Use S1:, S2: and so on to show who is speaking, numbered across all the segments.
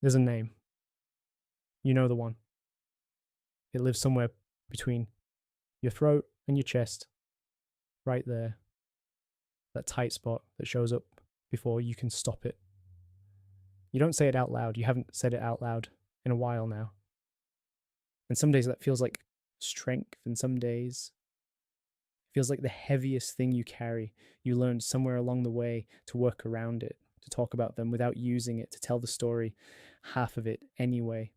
S1: There's a name. You know the one. It lives somewhere between your throat and your chest, right there. That tight spot that shows up before you can stop it. You don't say it out loud. You haven't said it out loud in a while now. And some days that feels like strength, and some days it feels like the heaviest thing you carry. You learned somewhere along the way to work around it, to talk about them without using it, to tell the story, half of it anyway,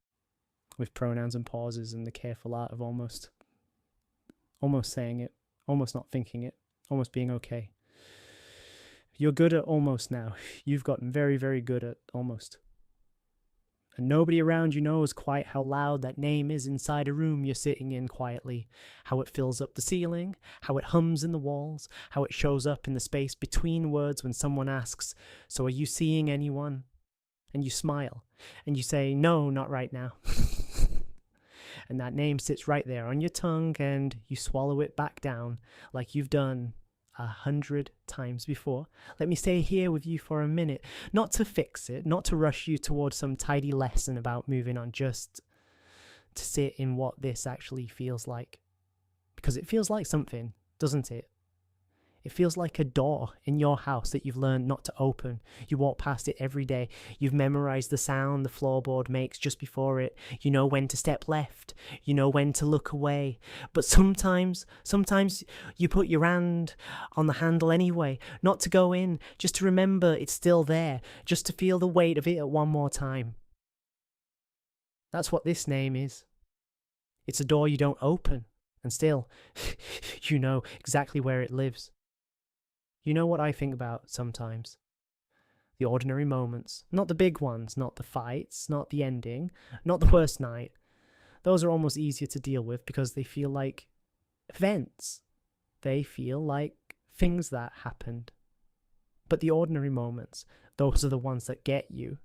S1: with pronouns and pauses and the careful art of almost saying it, almost not thinking it, almost being okay. You're good at almost now. You've gotten very, very good at almost. And nobody around you knows quite how loud that name is inside a room you're sitting in quietly, how it fills up the ceiling, how it hums in the walls, how it shows up in the space between words when someone asks, "So are you seeing anyone?" And you smile, and you say, "No, not right now." And that name sits right there on your tongue, and you swallow it back down like you've done 100 times before. Let me stay here with you for a minute, not to fix it, not to rush you towards some tidy lesson about moving on, just to sit in what this actually feels like. Because it feels like something, doesn't it? It feels like a door in your house that you've learned not to open. You walk past it every day. You've memorized the sound the floorboard makes just before it. You know when to step left. You know when to look away. But sometimes you put your hand on the handle anyway, not to go in, just to remember it's still there, just to feel the weight of it at one more time. That's what this name is. It's a door you don't open, and still, you know exactly where it lives. You know what I think about sometimes? The ordinary moments. Not the big ones, not the fights, not the ending, not the worst night. Those are almost easier to deal with because they feel like events. They feel like things that happened. But the ordinary moments, those are the ones that get you.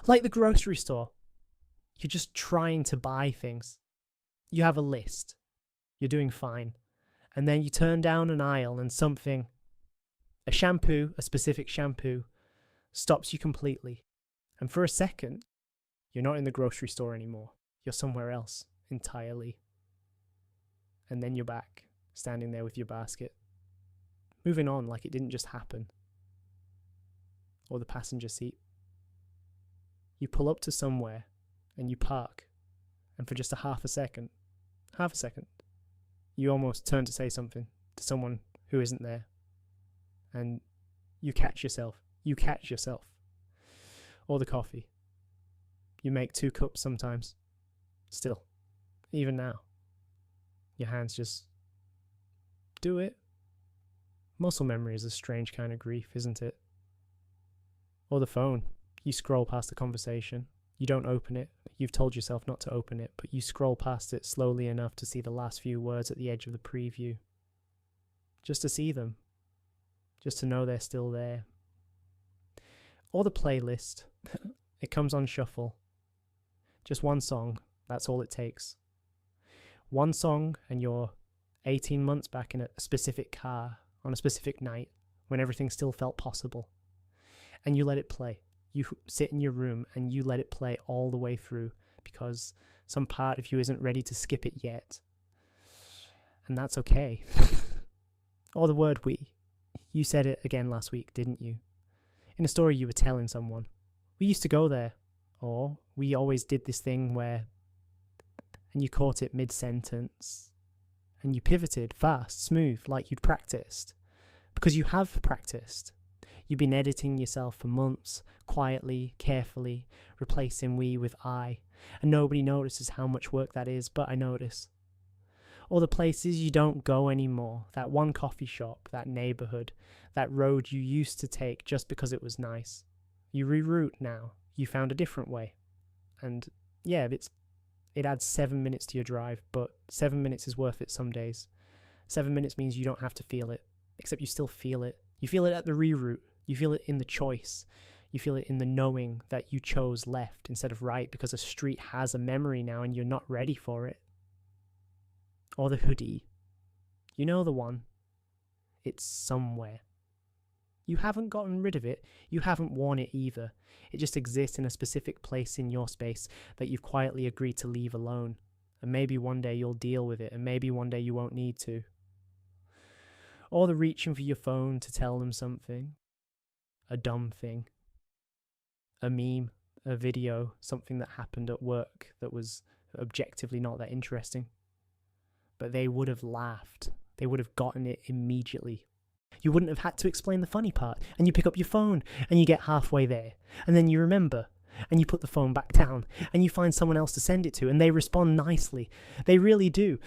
S1: Like the grocery store. You're just trying to buy things. You have a list. You're doing fine. And then you turn down an aisle and something, a shampoo, a specific shampoo, stops you completely. And for a second, you're not in the grocery store anymore. You're somewhere else entirely. And then you're back, standing there with your basket, moving on like it didn't just happen. Or the passenger seat. You pull up to somewhere and you park. And for just a half a second, you almost turn to say something to someone who isn't there. And you catch yourself. Or the coffee. You make 2 cups sometimes. Still, even now, your hands just do it. Muscle memory is a strange kind of grief, isn't it? Or the phone. You scroll past the conversation. You don't open it. You've told yourself not to open it, but you scroll past it slowly enough to see the last few words at the edge of the preview. Just to see them. Just to know they're still there. Or the playlist. It comes on shuffle. Just one song, that's all it takes. One song and you're 18 months back in a specific car on a specific night when everything still felt possible. And you let it play. You sit in your room and you let it play all the way through because some part of you isn't ready to skip it yet. And that's okay. Or the word we. You said it again last week, didn't you? In a story you were telling someone. We used to go there. Or we always did this thing where... And you caught it mid-sentence. And you pivoted fast, smooth, like you'd practiced. Because you have practiced. You've been editing yourself for months, quietly, carefully, replacing we with I. And nobody notices how much work that is, but I notice. Or the places you don't go anymore, that one coffee shop, that neighborhood, that road you used to take just because it was nice. You reroute now. You found a different way. And yeah, it adds 7 minutes to your drive, but 7 minutes is worth it some days. 7 minutes means you don't have to feel it, except you still feel it. You feel it at the reroute. You feel it in the choice. You feel it in the knowing that you chose left instead of right because a street has a memory now and you're not ready for it. Or the hoodie. You know the one. It's somewhere. You haven't gotten rid of it. You haven't worn it either. It just exists in a specific place in your space that you've quietly agreed to leave alone. And maybe one day you'll deal with it, and maybe one day you won't need to. Or the reaching for your phone to tell them something. A dumb thing. A meme. A video. Something that happened at work that was objectively not that interesting. But they would have laughed. They would have gotten it immediately. You wouldn't have had to explain the funny part, and you pick up your phone, and you get halfway there, and then you remember, and you put the phone back down, and you find someone else to send it to, and they respond nicely. They really do.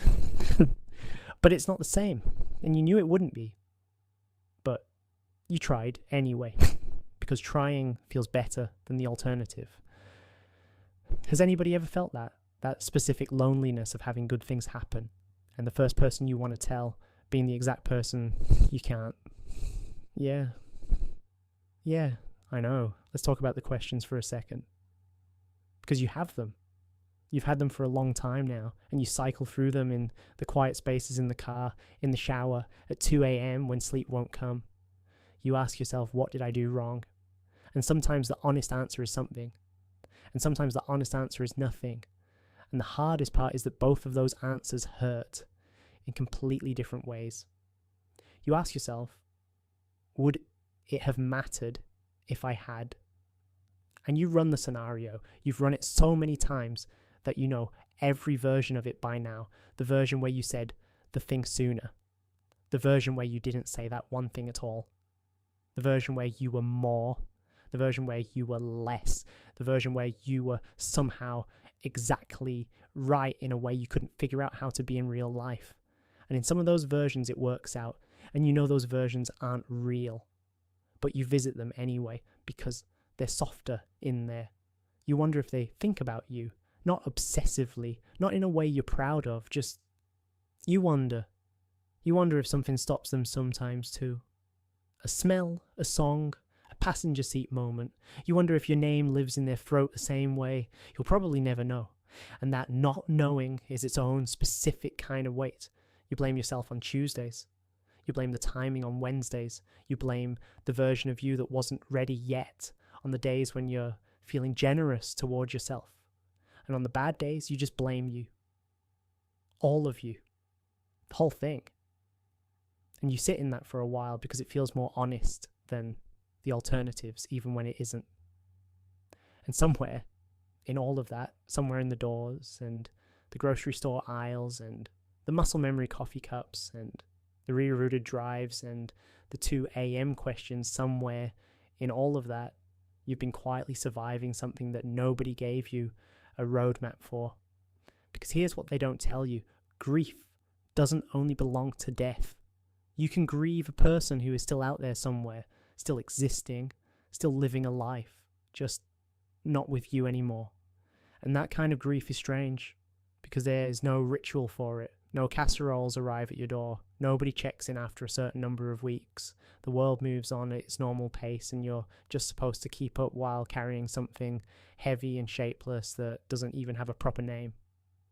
S1: But it's not the same, and you knew it wouldn't be. But you tried anyway, because trying feels better than the alternative. Has anybody ever felt that? That specific loneliness of having good things happen, and the first person you want to tell being the exact person you can't. Yeah, I know. Let's talk about the questions for a second. Because you have them. You've had them for a long time now, and you cycle through them in the quiet spaces in the car, in the shower, at 2 a.m. when sleep won't come. You ask yourself, what did I do wrong? And sometimes the honest answer is something. And sometimes the honest answer is nothing. And the hardest part is that both of those answers hurt in completely different ways. You ask yourself, would it have mattered if I had? And you run the scenario. You've run it so many times that you know every version of it by now. The version where you said the thing sooner. The version where you didn't say that one thing at all. The version where you were more. The version where you were less. The version where you were somehow exactly right in a way you couldn't figure out how to be in real life. And in some of those versions it works out, and you know those versions aren't real. But you visit them anyway, because they're softer in there. You wonder if they think about you, not obsessively, not in a way you're proud of, just you wonder. You wonder if something stops them sometimes too. A smell, a song, a passenger seat moment. You wonder if your name lives in their throat the same way. You'll probably never know. And that not knowing is its own specific kind of weight. You blame yourself on Tuesdays. You blame the timing on Wednesdays. You blame the version of you that wasn't ready yet on the days when you're feeling generous towards yourself. And on the bad days, you just blame you. All of you. The whole thing. And you sit in that for a while because it feels more honest than the alternatives, even when it isn't. And somewhere in all of that, somewhere in the doors and the grocery store aisles and the muscle memory coffee cups and the rerouted drives and the 2 a.m. questions, somewhere in all of that, you've been quietly surviving something that nobody gave you a roadmap for. Because here's what they don't tell you. Grief doesn't only belong to death. You can grieve a person who is still out there somewhere, still existing, still living a life, just not with you anymore. And that kind of grief is strange, because there is no ritual for it. No casseroles arrive at your door. Nobody checks in after a certain number of weeks. The world moves on at its normal pace, and you're just supposed to keep up while carrying something heavy and shapeless that doesn't even have a proper name.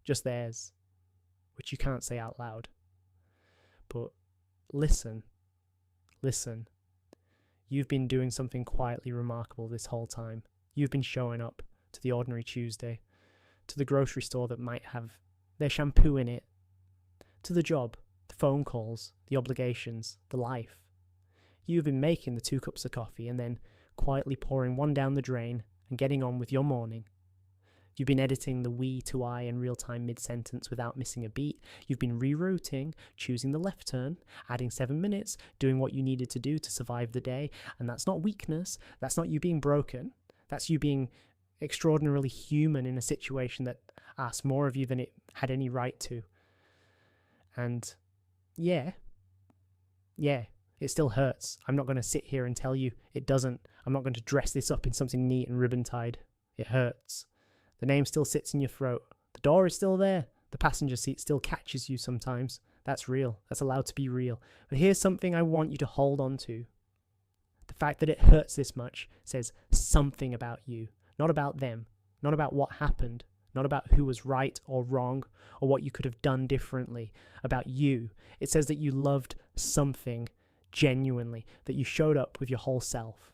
S1: Just theirs, which you can't say out loud. But listen. You've been doing something quietly remarkable this whole time. You've been showing up to the ordinary Tuesday, to the grocery store that might have their shampoo in it, to the job, the phone calls, the obligations, the life. You've been making the 2 cups of coffee and then quietly pouring one down the drain and getting on with your morning. You've been editing the we to I in real time mid-sentence without missing a beat. You've been rerouting, choosing the left turn, adding 7 minutes, doing what you needed to do to survive the day. And that's not weakness. That's not you being broken. That's you being extraordinarily human in a situation that asks more of you than it had any right to. And yeah, it still hurts. I'm not going to sit here and tell you it doesn't. I'm not going to dress this up in something neat and ribbon tied. It hurts. The name still sits in your throat. The door is still there. The passenger seat still catches you sometimes. That's real. That's allowed to be real. But here's something I want you to hold on to. The fact that it hurts this much says something about you, not about them, not about what happened, not about who was right or wrong or what you could have done differently. About you. It says that you loved something genuinely, that you showed up with your whole self,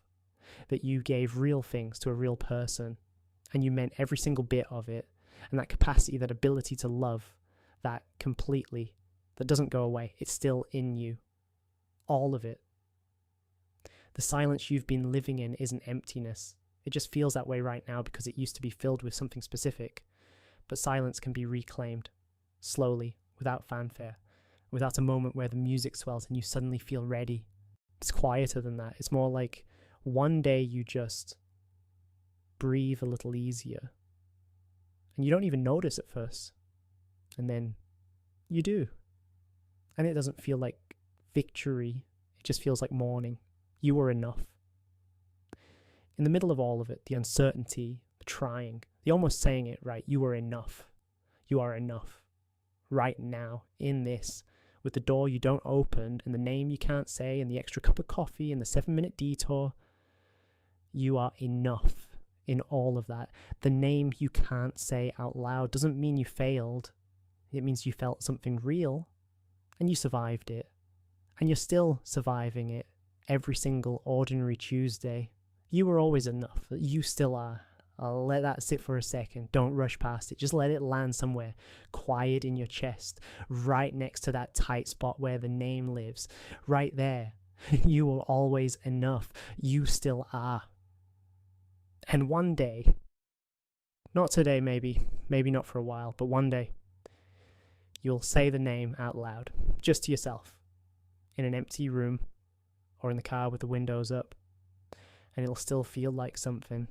S1: that you gave real things to a real person, and you meant every single bit of it, and that capacity, that ability to love, that completely, that doesn't go away. It's still in you. All of it. The silence you've been living in isn't emptiness. It just feels that way right now because it used to be filled with something specific. But silence can be reclaimed, slowly, without fanfare, without a moment where the music swells and you suddenly feel ready. It's quieter than that. It's more like one day you just breathe a little easier. And you don't even notice at first. And then you do. And it doesn't feel like victory. It just feels like morning. You were enough. In the middle of all of it, the uncertainty, the trying, the almost saying it right, you are enough. You are enough. Right now, in this, with the door you don't open, and the name you can't say, and the extra cup of coffee, and the 7-minute detour, you are enough in all of that. The name you can't say out loud doesn't mean you failed. It means you felt something real, and you survived it. And you're still surviving it every single ordinary Tuesday. You were always enough. You still are. I'll let that sit for a second. Don't rush past it. Just let it land somewhere quiet in your chest, right next to that tight spot where the name lives. Right there. You were always enough. You still are. And one day, not today maybe not for a while, but one day, you'll say the name out loud, just to yourself, in an empty room, or in the car with the windows up, and it'll still feel like something,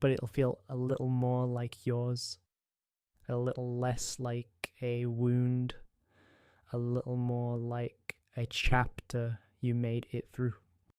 S1: but it'll feel a little more like yours, a little less like a wound, a little more like a chapter you made it through.